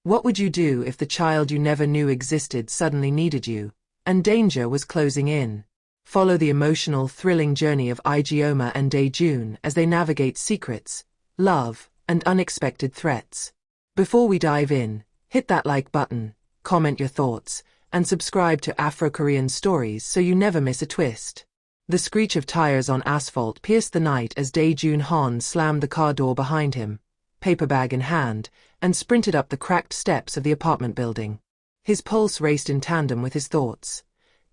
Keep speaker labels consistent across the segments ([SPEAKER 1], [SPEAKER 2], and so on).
[SPEAKER 1] What would you do if the child you never knew existed suddenly needed you, and danger was closing in? Follow the emotional, thrilling journey of Ijeoma and Daejun as they navigate secrets, love, and unexpected threats. Before we dive in, hit that like button, comment your thoughts, and subscribe to Afro Korean stories so you never miss a twist. The screech of tires on asphalt pierced the night as Daejun Han slammed the car door behind him, paper bag in hand, and sprinted up the cracked steps of the apartment building. His pulse raced in tandem with his thoughts.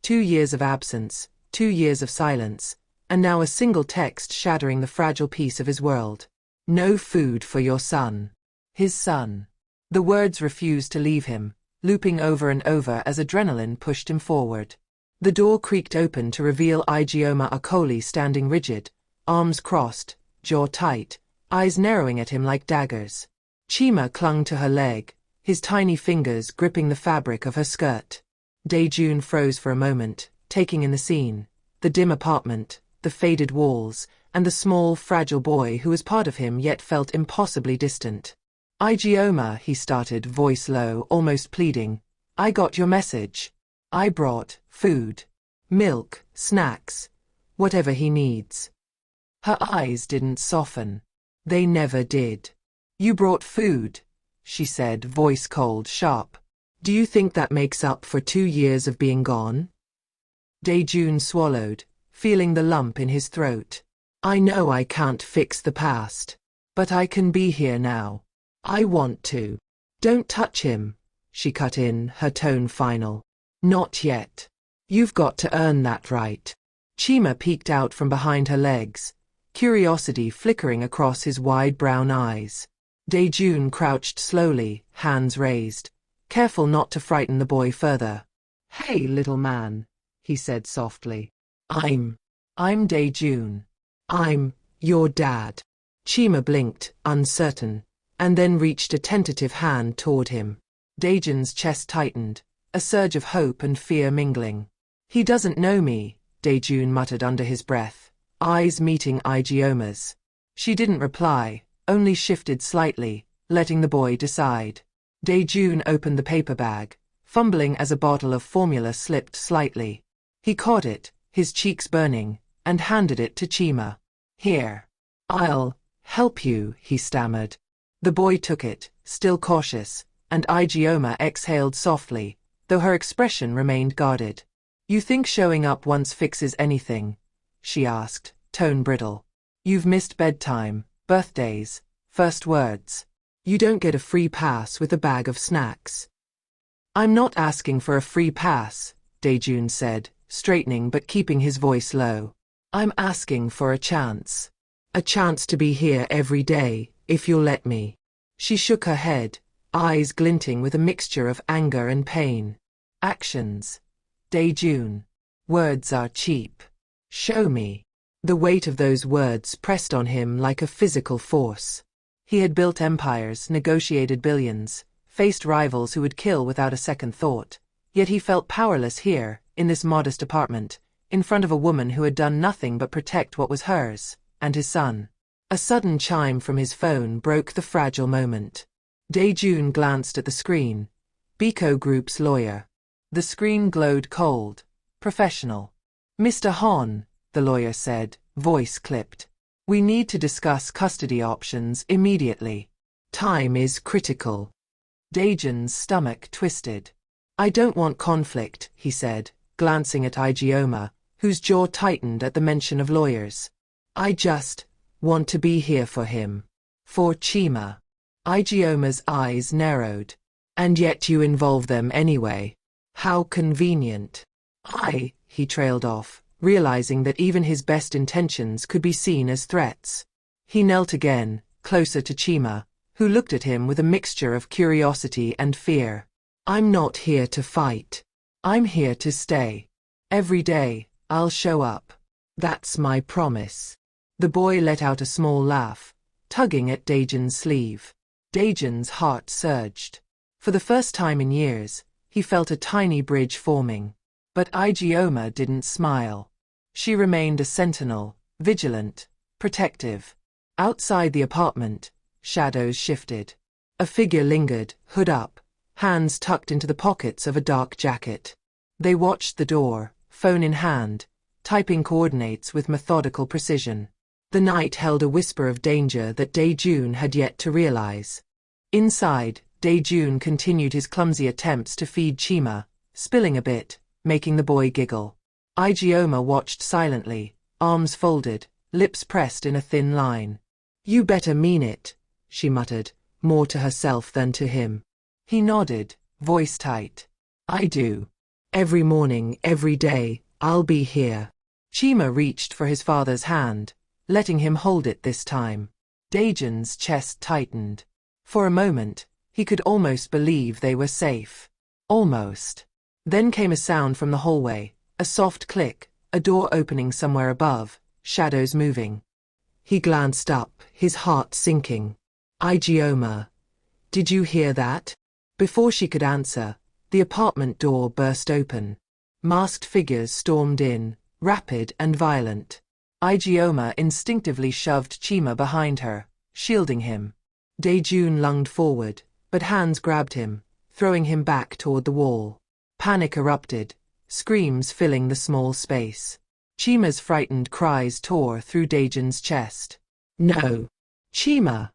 [SPEAKER 1] 2 years of absence, 2 years of silence, and now a single text shattering the fragile peace of his world. No food for your son. His son. The words refused to leave him, looping over and over as adrenaline pushed him forward. The door creaked open to reveal Ijeoma Okoli standing rigid, arms crossed, jaw tight, eyes narrowing at him like daggers. Chima clung to her leg, his tiny fingers gripping the fabric of her skirt. Daejun froze for a moment, taking in the scene, the dim apartment, the faded walls, and the small, fragile boy who was part of him yet felt impossibly distant. Ijeoma, he started, voice low, almost pleading. I got your message. I brought food, milk, snacks, whatever he needs. Her eyes didn't soften. They never did. You brought food, she said, voice cold, sharp. Do you think that makes up for 2 years of being gone? Daejun swallowed, feeling the lump in his throat. I know I can't fix the past, but I can be here now. I want to. Don't touch him, she cut in, her tone final. Not yet. You've got to earn that right. Chima peeked out from behind her legs, curiosity flickering across his wide brown eyes. Daejun crouched slowly, hands raised, careful not to frighten the boy further. Hey, little man, he said softly. I'm Daejun. I'm your dad. Chima blinked, uncertain, and then reached a tentative hand toward him. Daejun's chest tightened, a surge of hope and fear mingling. He doesn't know me, Daejun muttered under his breath, eyes meeting Ijeoma's. She didn't reply, only shifted slightly, letting the boy decide. Daejun opened the paper bag, fumbling as a bottle of formula slipped slightly. He caught it, his cheeks burning, and handed it to Chima. Here. I'll help you, he stammered. The boy took it, still cautious, and Ijeoma exhaled softly, though her expression remained guarded. You think showing up once fixes anything? She asked, tone brittle. You've missed bedtime, birthdays, first words. You don't get a free pass with a bag of snacks. I'm not asking for a free pass, Daejun said, straightening but keeping his voice low. I'm asking for a chance. A chance to be here every day, if you'll let me. She shook her head, eyes glinting with a mixture of anger and pain. Actions. Daejun. Words are cheap. Show me. The weight of those words pressed on him like a physical force. He had built empires, negotiated billions, faced rivals who would kill without a second thought. Yet he felt powerless here, in this modest apartment, in front of a woman who had done nothing but protect what was hers, and his son. A sudden chime from his phone broke the fragile moment. Daejun glanced at the screen. Biko Group's lawyer. The screen glowed cold, professional. Mr. Han, the lawyer said, voice clipped. We need to discuss custody options immediately. Time is critical. Daejun's stomach twisted. I don't want conflict, he said, glancing at Ijeoma, whose jaw tightened at the mention of lawyers. I just want to be here for him. For Chima. Ijeoma's eyes narrowed. And yet you involve them anyway. How convenient. He trailed off, realizing that even his best intentions could be seen as threats. He knelt again, closer to Chima, who looked at him with a mixture of curiosity and fear. I'm not here to fight. I'm here to stay. Every day, I'll show up. That's my promise. The boy let out a small laugh, tugging at Daejun's sleeve. Daejun's heart surged. For the first time in years, he felt a tiny bridge forming. But Ijeoma didn't smile. She remained a sentinel, vigilant, protective. Outside the apartment, shadows shifted. A figure lingered, hood up, hands tucked into the pockets of a dark jacket. They watched the door, phone in hand, typing coordinates with methodical precision. The night held a whisper of danger that Dae-jun had yet to realize. Inside, Dae-jun continued his clumsy attempts to feed Chima, spilling a bit, making the boy giggle. Ijeoma watched silently, arms folded, lips pressed in a thin line. "You better mean it," she muttered, more to herself than to him. He nodded, voice tight. "I do. Every morning, every day, I'll be here." Chima reached for his father's hand, letting him hold it this time. Dae-jun's chest tightened. For a moment, he could almost believe they were safe. Almost. Then came a sound from the hallway, a soft click, a door opening somewhere above, shadows moving. He glanced up, his heart sinking. "Ijeoma, did you hear that?" Before she could answer, the apartment door burst open. Masked figures stormed in, rapid and violent. Ijeoma instinctively shoved Chima behind her, shielding him. Dae-jun lunged forward, but hands grabbed him, throwing him back toward the wall. Panic erupted, screams filling the small space. Chima's frightened cries tore through Dae-jun's chest. "No! Chima!"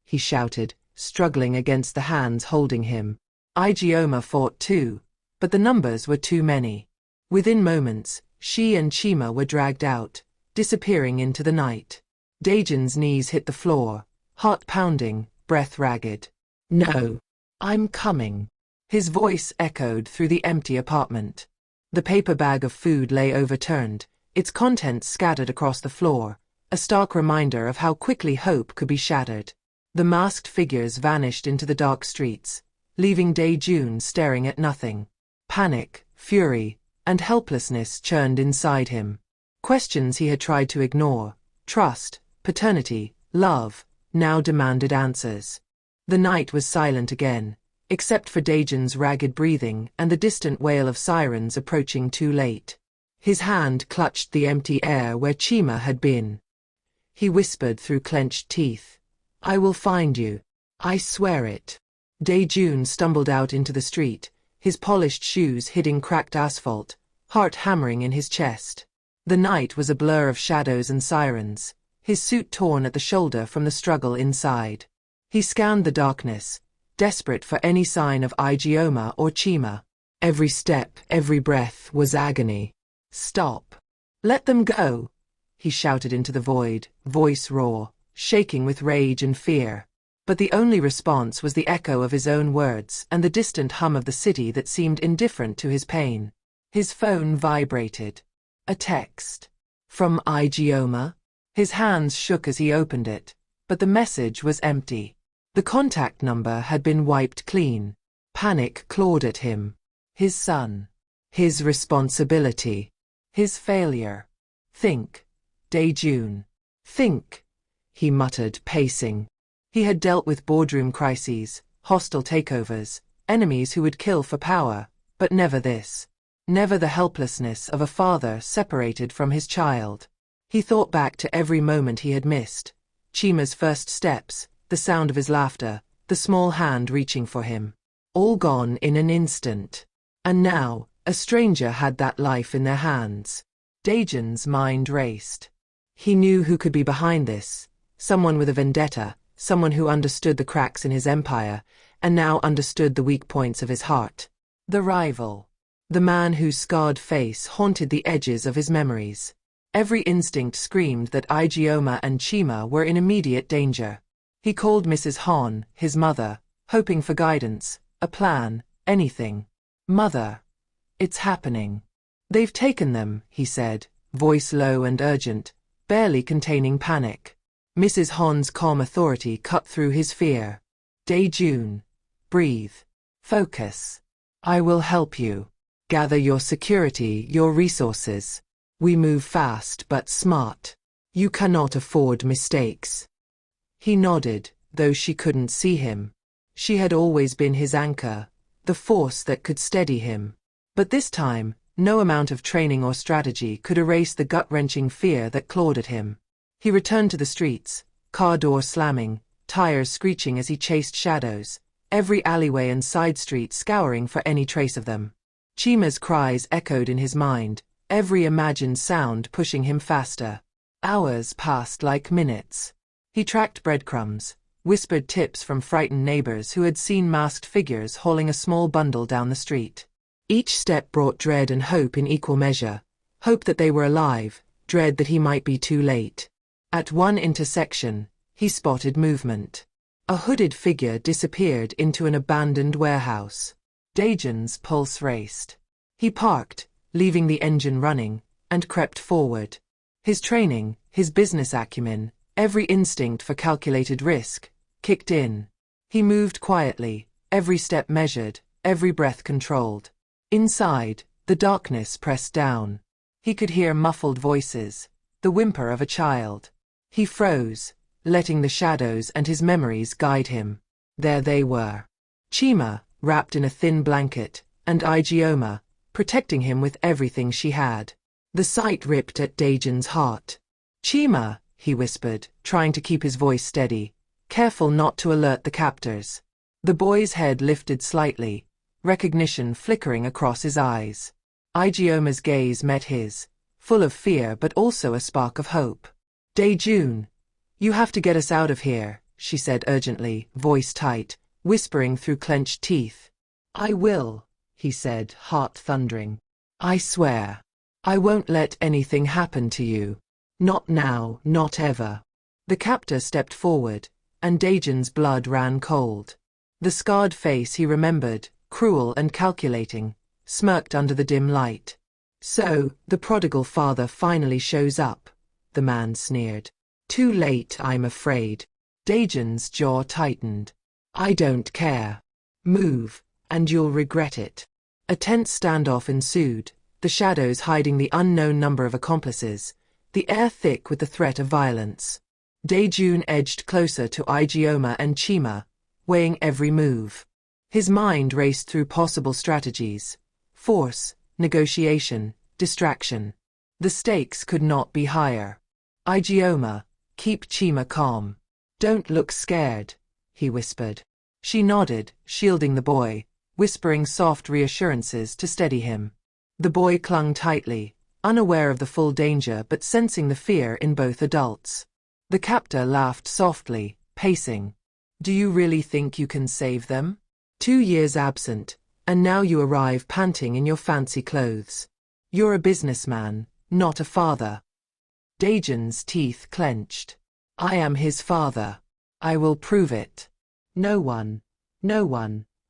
[SPEAKER 1] he shouted, struggling against the hands holding him. Ijeoma fought too, but the numbers were too many. Within moments, she and Chima were dragged out, disappearing into the night. Dae-jun's knees hit the floor, heart pounding, breath ragged. "No! I'm coming!" His voice echoed through the empty apartment. The paper bag of food lay overturned, its contents scattered across the floor, a stark reminder of how quickly hope could be shattered. The masked figures vanished into the dark streets, leaving Dae-jun staring at nothing. Panic, fury, and helplessness churned inside him. Questions he had tried to ignore, trust, paternity, love, now demanded answers. The night was silent again, except for Dae-jun's ragged breathing and the distant wail of sirens approaching too late. His hand clutched the empty air where Chima had been. He whispered through clenched teeth, "I will find you. I swear it." Dae-jun stumbled out into the street, his polished shoes hitting cracked asphalt, heart hammering in his chest. The night was a blur of shadows and sirens, his suit torn at the shoulder from the struggle inside. He scanned the darkness, desperate for any sign of Ijeoma or Chima. Every step, every breath was agony. "Stop! Let them go!" he shouted into the void, voice raw, shaking with rage and fear. But the only response was the echo of his own words and the distant hum of the city that seemed indifferent to his pain. His phone vibrated. A text. From Ijeoma? His hands shook as he opened it, but the message was empty. The contact number had been wiped clean. Panic clawed at him. His son. His responsibility. His failure. "Think, Dae-jun. Think," he muttered, pacing. He had dealt with boardroom crises, hostile takeovers, enemies who would kill for power, but never this. Never the helplessness of a father separated from his child. He thought back to every moment he had missed. Chima's first steps, the sound of his laughter, the small hand reaching for him. All gone in an instant. And now, a stranger had that life in their hands. Dae-jun's mind raced. He knew who could be behind this, someone with a vendetta, someone who understood the cracks in his empire, and now understood the weak points of his heart. The rival. The man whose scarred face haunted the edges of his memories. Every instinct screamed that Ijeoma and Chima were in immediate danger. He called Mrs. Han, his mother, hoping for guidance, a plan, anything. "Mother, it's happening. They've taken them," he said, voice low and urgent, barely containing panic. Mrs. Han's calm authority cut through his fear. "Dae-jun, breathe. Focus. I will help you. Gather your security, your resources. We move fast but smart. You cannot afford mistakes." He nodded, though she couldn't see him. She had always been his anchor, the force that could steady him. But this time, no amount of training or strategy could erase the gut-wrenching fear that clawed at him. He returned to the streets, car door slamming, tires screeching as he chased shadows, every alleyway and side street scouring for any trace of them. Chima's cries echoed in his mind, every imagined sound pushing him faster. Hours passed like minutes. He tracked breadcrumbs, whispered tips from frightened neighbors who had seen masked figures hauling a small bundle down the street. Each step brought dread and hope in equal measure. Hope that they were alive, dread that he might be too late. At one intersection, he spotted movement. A hooded figure disappeared into an abandoned warehouse. Daejeon's pulse raced. He parked, leaving the engine running, and crept forward. His training, his business acumen, every instinct for calculated risk, kicked in. He moved quietly, every step measured, every breath controlled. Inside, the darkness pressed down. He could hear muffled voices, the whimper of a child. He froze, letting the shadows and his memories guide him. There they were. Chima, wrapped in a thin blanket, and Ijeoma, protecting him with everything she had. The sight ripped at Daejeon's heart. "Chima," he whispered, trying to keep his voice steady, careful not to alert the captors. The boy's head lifted slightly, recognition flickering across his eyes. Ijeoma's gaze met his, full of fear but also a spark of hope. "Daejeon, you have to get us out of here," she said urgently, voice tight, whispering through clenched teeth. "I will," he said, heart thundering. "I swear. I won't let anything happen to you. Not now, not ever." The captor stepped forward, and Daejeon's blood ran cold. The scarred face he remembered, cruel and calculating, smirked under the dim light. "So, the prodigal father finally shows up," the man sneered. "Too late, I'm afraid." Daejeon's jaw tightened. "I don't care. Move, and you'll regret it." A tense standoff ensued, the shadows hiding the unknown number of accomplices, the air thick with the threat of violence. Daejeon edged closer to Ijeoma and Chima, weighing every move. His mind raced through possible strategies: force, negotiation, distraction. The stakes could not be higher. "Ijeoma, keep Chima calm. Don't look scared," he whispered. She nodded, shielding the boy, whispering soft reassurances to steady him. The boy clung tightly, unaware of the full danger but sensing the fear in both adults. The captor laughed softly, pacing. "Do you really think you can save them? 2 years absent, and now you arrive panting in your fancy clothes. You're a businessman, not a father." Daejeon's teeth clenched. "I am his father. I will prove it. No one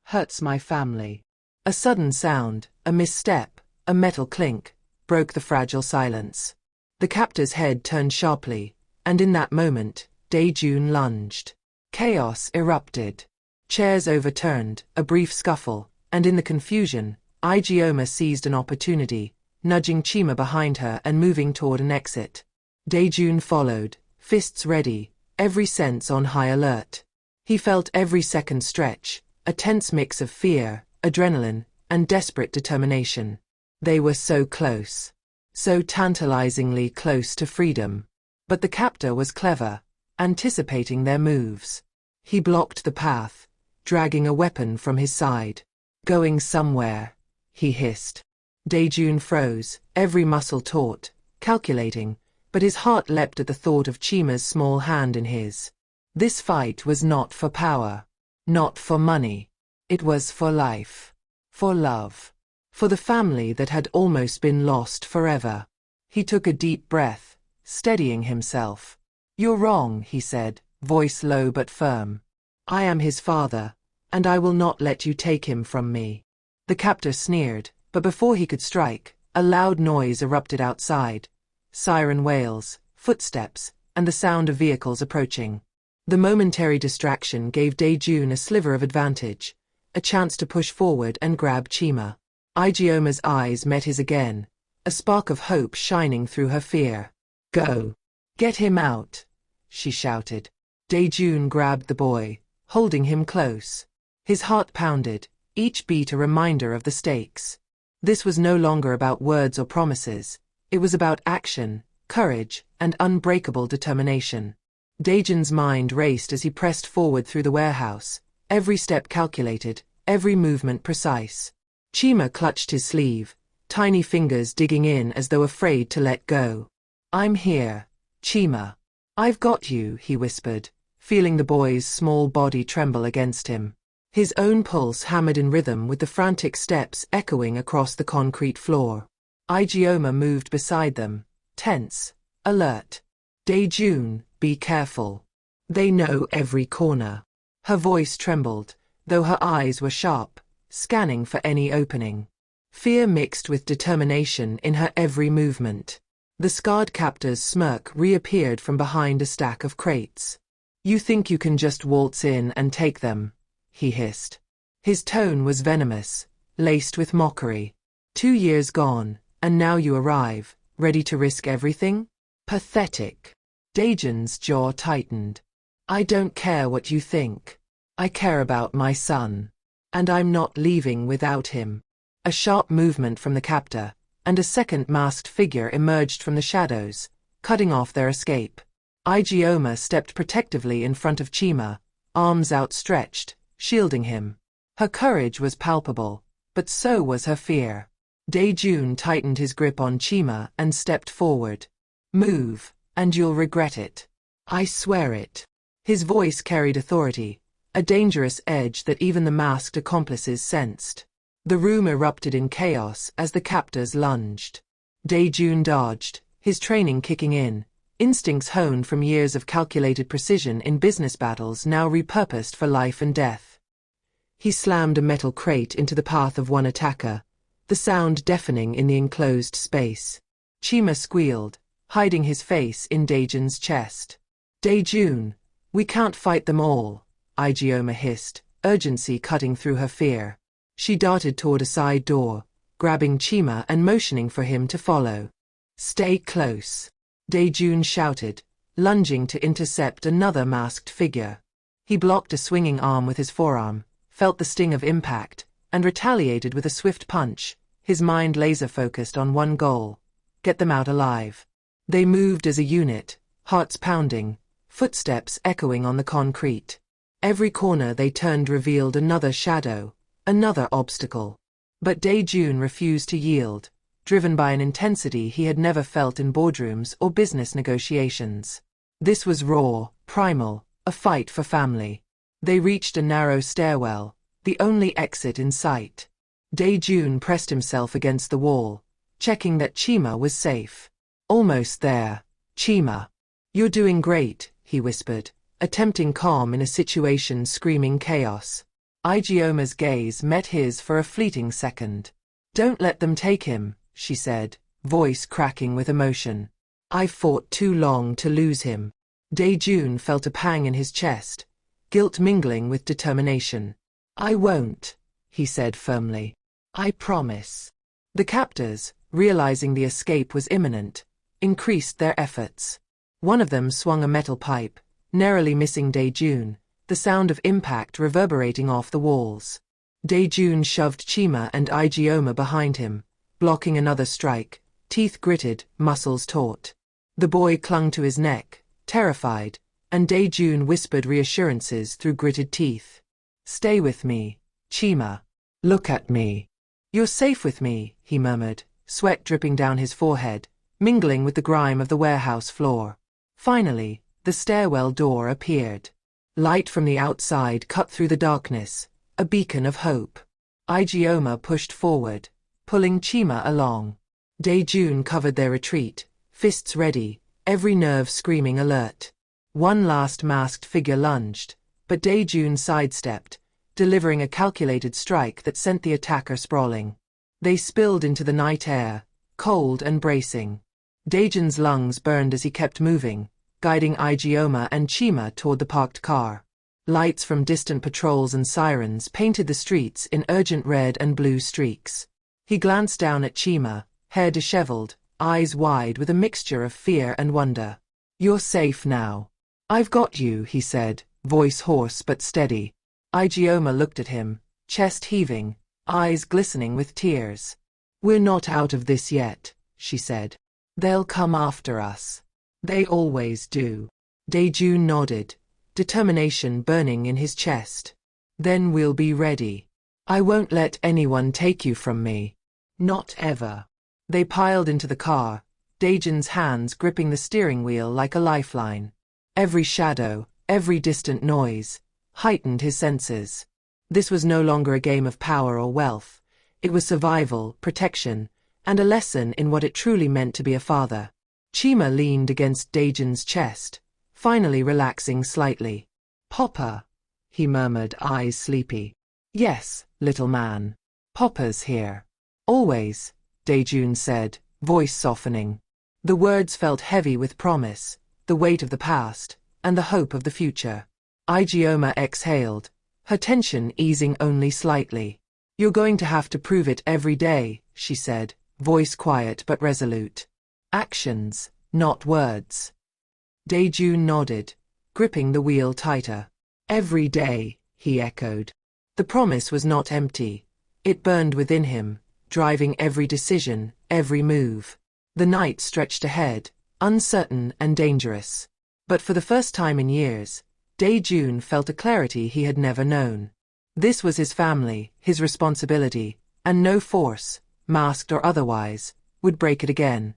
[SPEAKER 1] hurts my family." A sudden sound, a misstep, a metal clink, broke the fragile silence. The captor's head turned sharply, and in that moment, Daejeon lunged. Chaos erupted. Chairs overturned, a brief scuffle, and in the confusion, Ijeoma seized an opportunity, nudging Chima behind her and moving toward an exit. Daejeon followed, fists ready, every sense on high alert. He felt every second stretch, a tense mix of fear, adrenaline, and desperate determination. They were so close. So tantalizingly close to freedom. But the captor was clever, anticipating their moves. He blocked the path, dragging a weapon from his side. "Going somewhere," he hissed. Daejeon froze, every muscle taut, calculating, but his heart leapt at the thought of Chima's small hand in his. This fight was not for power, not for money. It was for life, for love, for the family that had almost been lost forever. He took a deep breath, steadying himself. "You're wrong," he said, voice low but firm. "I am his father, and I will not let you take him from me." The captor sneered, but before he could strike, a loud noise erupted outside. Siren wails, footsteps, and the sound of vehicles approaching. The momentary distraction gave Daejeon a sliver of advantage, a chance to push forward and grab Chima. Ijeoma's eyes met his again, a spark of hope shining through her fear. "Go! Get him out!" she shouted. Daejeon grabbed the boy, holding him close. His heart pounded, each beat a reminder of the stakes. This was no longer about words or promises. It was about action, courage, and unbreakable determination. Daejun's mind raced as he pressed forward through the warehouse, every step calculated, every movement precise. Chima clutched his sleeve, tiny fingers digging in as though afraid to let go. "I'm here, Chima. I've got you," he whispered, feeling the boy's small body tremble against him. His own pulse hammered in rhythm with the frantic steps echoing across the concrete floor. Ijeoma moved beside them, tense, alert. "Daejun, be careful. They know every corner." Her voice trembled, though her eyes were sharp, scanning for any opening. Fear mixed with determination in her every movement. The scarred captor's smirk reappeared from behind a stack of crates. "You think you can just waltz in and take them?" he hissed. His tone was venomous, laced with mockery. 2 years gone, and now you arrive, ready to risk everything? Pathetic. Daejun's jaw tightened. "I don't care what you think. I care about my son. And I'm not leaving without him." A sharp movement from the captor, and a second masked figure emerged from the shadows, cutting off their escape. Ijeoma stepped protectively in front of Chima, arms outstretched, shielding him. Her courage was palpable, but so was her fear. Daejun tightened his grip on Chima and stepped forward. "Move, and you'll regret it. I swear it." His voice carried authority, a dangerous edge that even the masked accomplices sensed. The room erupted in chaos as the captors lunged. Daejun dodged, his training kicking in, instincts honed from years of calculated precision in business battles now repurposed for life and death. He slammed a metal crate into the path of one attacker, the sound deafening in the enclosed space. Chima squealed, hiding his face in Daejun's chest. "Daejun, we can't fight them all," Ijeoma hissed, urgency cutting through her fear. She darted toward a side door, grabbing Chima and motioning for him to follow. "Stay close," Daejun shouted, lunging to intercept another masked figure. He blocked a swinging arm with his forearm, felt the sting of impact, and retaliated with a swift punch, his mind laser-focused on one goal: get them out alive. They moved as a unit, hearts pounding, footsteps echoing on the concrete. Every corner they turned revealed another shadow, another obstacle. But Daejun refused to yield, driven by an intensity he had never felt in boardrooms or business negotiations. This was raw, primal, a fight for family. They reached a narrow stairwell, the only exit in sight. Daejun pressed himself against the wall, checking that Chima was safe. "Almost there, Chima. You're doing great," he whispered, attempting calm in a situation screaming chaos. Ijeoma's gaze met his for a fleeting second. "Don't let them take him," she said, voice cracking with emotion. "I've fought too long to lose him." Daejun felt a pang in his chest, guilt mingling with determination. "I won't," he said firmly. "I promise." The captors, realizing the escape was imminent, increased their efforts. One of them swung a metal pipe, narrowly missing Daejun, the sound of impact reverberating off the walls. Daejun shoved Chima and Ijeoma behind him, blocking another strike, teeth gritted, muscles taut. The boy clung to his neck, terrified, and Daejun whispered reassurances through gritted teeth. "Stay with me, Chima. Look at me. You're safe with me," he murmured, sweat dripping down his forehead, mingling with the grime of the warehouse floor. Finally, the stairwell door appeared. Light from the outside cut through the darkness, a beacon of hope. Ijeoma pushed forward, pulling Chima along. Daejun covered their retreat, fists ready, every nerve screaming alert. One last masked figure lunged, but Daejun sidestepped, delivering a calculated strike that sent the attacker sprawling. They spilled into the night air, cold and bracing. Daejun's lungs burned as he kept moving, guiding Ijeoma and Chima toward the parked car. Lights from distant patrols and sirens painted the streets in urgent red and blue streaks. He glanced down at Chima, hair disheveled, eyes wide with a mixture of fear and wonder. "You're safe now. I've got you," he said, voice hoarse but steady. Ijeoma looked at him, chest heaving, eyes glistening with tears. "We're not out of this yet," she said. "They'll come after us. They always do." Daejun nodded, determination burning in his chest. Then we'll be ready. I won't let anyone take you from me. Not ever. They piled into the car, Daejun's hands gripping the steering wheel like a lifeline. Every shadow, every distant noise, heightened his senses. This was no longer a game of power or wealth. It was survival, protection, and a lesson in what it truly meant to be a father. Chima leaned against Daejun's chest, finally relaxing slightly. Papa, he murmured, eyes sleepy. Yes, little man. Papa's here. Always, Daejun said, voice softening. The words felt heavy with promise, the weight of the past, and the hope of the future. Ijeoma exhaled, her tension easing only slightly. You're going to have to prove it every day, she said, voice quiet but resolute. Actions, not words. Daejun nodded, gripping the wheel tighter. Every day, he echoed. The promise was not empty. It burned within him, driving every decision, every move. The night stretched ahead, uncertain and dangerous. But for the first time in years, Daejun felt a clarity he had never known. This was his family, his responsibility, and no force, masked or otherwise, would break it again.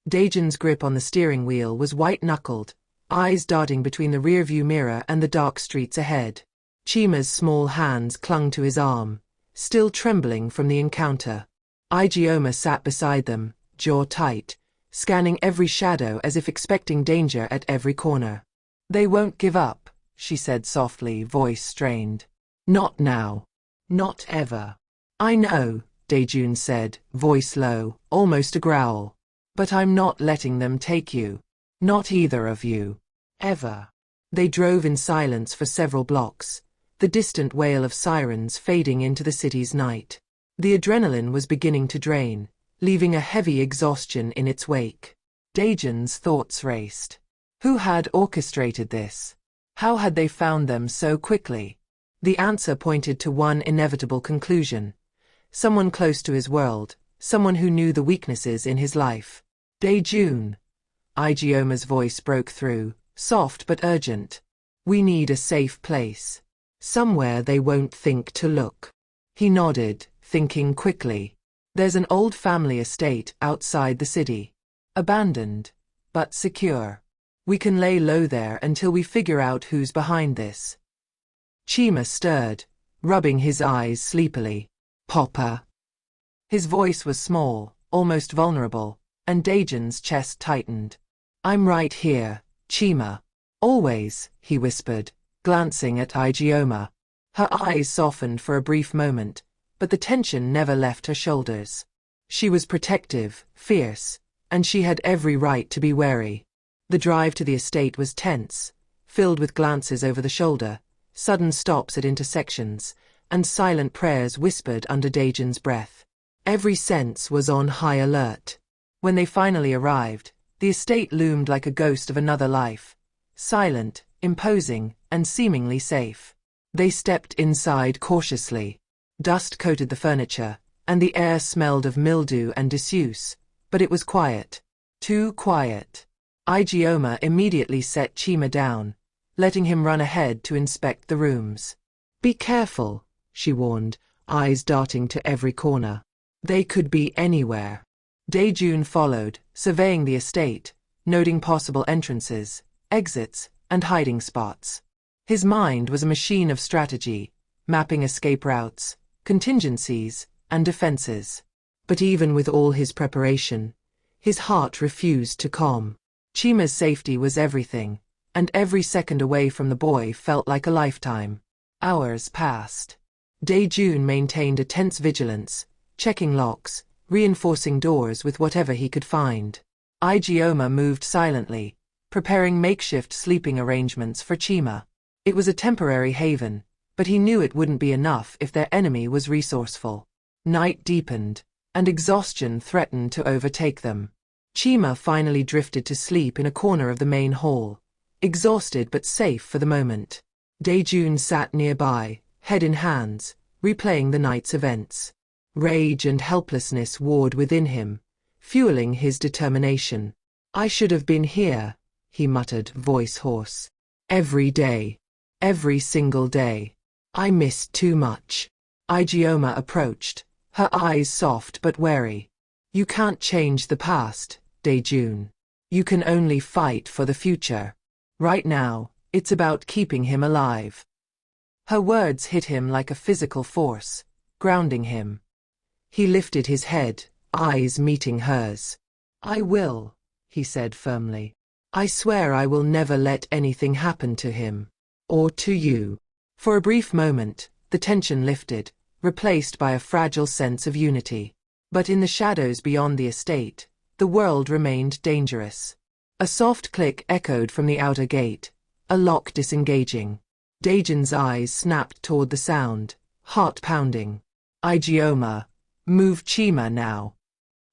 [SPEAKER 1] Daejun's grip on the steering wheel was white-knuckled, eyes darting between the rearview mirror and the dark streets ahead. Chima's small hands clung to his arm, still trembling from the encounter. Ijeoma sat beside them, jaw tight, scanning every shadow as if expecting danger at every corner. They won't give up, she said softly, voice strained. Not now. Not ever. I know, Daejun said, voice low, almost a growl. But I'm not letting them take you. Not either of you. Ever. They drove in silence for several blocks, the distant wail of sirens fading into the city's night. The adrenaline was beginning to drain, leaving a heavy exhaustion in its wake. Daejun's thoughts raced. Who had orchestrated this? How had they found them so quickly? The answer pointed to one inevitable conclusion. Someone close to his world, someone who knew the weaknesses in his life. Daejun. Ijeoma's voice broke through, soft but urgent. We need a safe place. Somewhere they won't think to look. He nodded, thinking quickly. There's an old family estate outside the city. Abandoned, but secure. We can lay low there until we figure out who's behind this. Chima stirred, rubbing his eyes sleepily. Papa. His voice was small, almost vulnerable, and Daejun's chest tightened. I'm right here, Chima. Always, he whispered, glancing at Ijeoma. Her eyes softened for a brief moment, but the tension never left her shoulders. She was protective, fierce, and she had every right to be wary. The drive to the estate was tense, filled with glances over the shoulder, sudden stops at intersections, and silent prayers whispered under Daejun's breath. Every sense was on high alert. When they finally arrived, the estate loomed like a ghost of another life, silent, imposing, and seemingly safe. They stepped inside cautiously. Dust coated the furniture, and the air smelled of mildew and disuse, but it was quiet. Too quiet. Ijeoma immediately set Chima down, letting him run ahead to inspect the rooms. Be careful, she warned, eyes darting to every corner. They could be anywhere. Daejun followed, surveying the estate, noting possible entrances, exits, and hiding spots. His mind was a machine of strategy, mapping escape routes, contingencies, and defenses. But even with all his preparation, his heart refused to calm. Chima's safety was everything, and every second away from the boy felt like a lifetime. Hours passed. Daejun maintained a tense vigilance, checking locks, reinforcing doors with whatever he could find. Ijeoma moved silently, preparing makeshift sleeping arrangements for Chima. It was a temporary haven, but he knew it wouldn't be enough if their enemy was resourceful. Night deepened, and exhaustion threatened to overtake them. Chima finally drifted to sleep in a corner of the main hall, exhausted but safe for the moment. Daejun sat nearby, head in hands, replaying the night's events. Rage and helplessness warred within him, fueling his determination. I should have been here, he muttered, voice hoarse. Every day. Every single day. I missed too much. Ijeoma approached, her eyes soft but wary. You can't change the past, Daejun. You can only fight for the future. Right now, it's about keeping him alive. Her words hit him like a physical force, grounding him. He lifted his head, eyes meeting hers. I will, he said firmly. I swear I will never let anything happen to him. Or to you. For a brief moment, the tension lifted, replaced by a fragile sense of unity. But in the shadows beyond the estate, the world remained dangerous. A soft click echoed from the outer gate, a lock disengaging. Daejun's eyes snapped toward the sound, heart pounding. Ijeoma, move Chima now.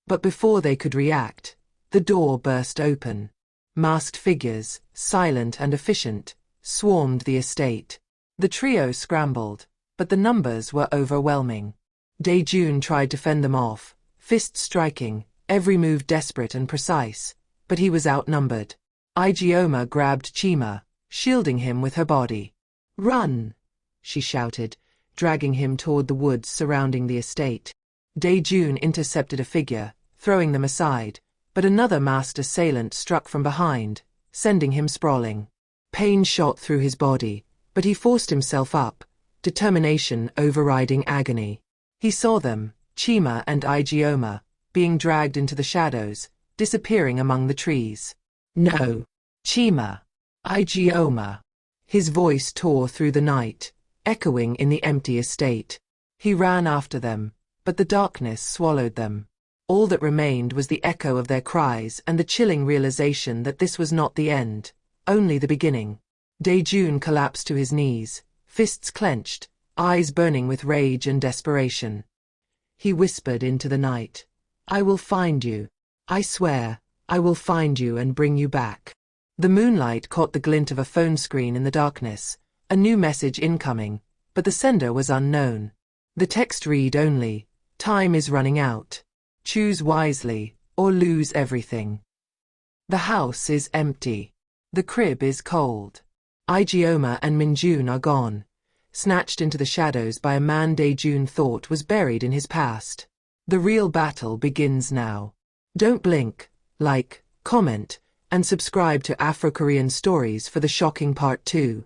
[SPEAKER 1] But before they could react, the door burst open. Masked figures, silent and efficient, swarmed the estate. The trio scrambled, but the numbers were overwhelming. Daejun tried to fend them off, fists striking, every move desperate and precise, but he was outnumbered. Ijeoma grabbed Chima, shielding him with her body. Run! She shouted, dragging him toward the woods surrounding the estate. Daejun intercepted a figure, throwing them aside, but another masked assailant struck from behind, sending him sprawling. Pain shot through his body, but he forced himself up, determination overriding agony. He saw them, Chima and Ijeoma, being dragged into the shadows, disappearing among the trees. No! Chima! Ijeoma! His voice tore through the night, echoing in the empty estate. He ran after them, but the darkness swallowed them. All that remained was the echo of their cries and the chilling realization that this was not the end, only the beginning. Daejun collapsed to his knees, fists clenched, eyes burning with rage and desperation. He whispered into the night, I will find you. I swear, I will find you and bring you back. The moonlight caught the glint of a phone screen in the darkness, a new message incoming, but the sender was unknown. The text read only, time is running out. Choose wisely, or lose everything. The house is empty. The crib is cold. Ijeoma and Minjun are gone, snatched into the shadows by a man Daejun thought was buried in his past. The real battle begins now. Don't blink, like, comment, and subscribe to Afro Korean Stories for the shocking part 2.